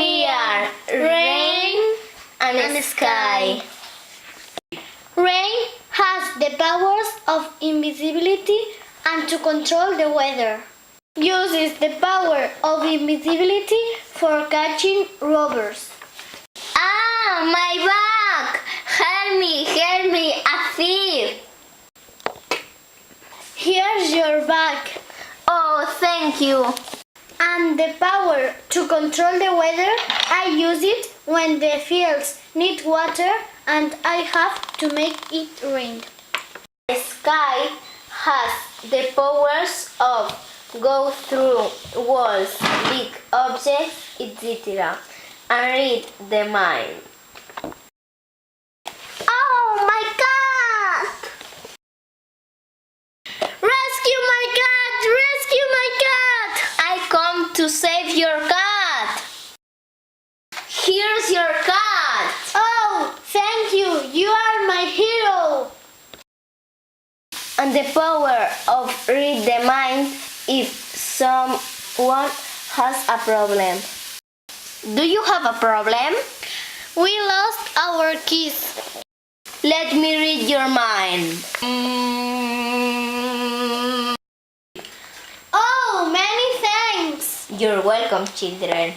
We are Rain and Sky. Rain has the powers of invisibility and to control the weather. Uses the power of invisibility for catching robbers. Ah, my back! Help me, a thief! Here's your bag. Oh, thank you. And the power to control the weather, I use it when the fields need water and I have to make it rain. The sky has the powers of go through walls, big objects, etc. and read the mind. Oh, my cat! Rescue my cat! Rescue my cat! I come to save your cat. Here's your cat. Oh, thank you! You are my hero! And the power of read the mind if someone has a problem. Do you have a problem? We lost our keys. Let me read your mind. Oh, many thanks! You're welcome, children.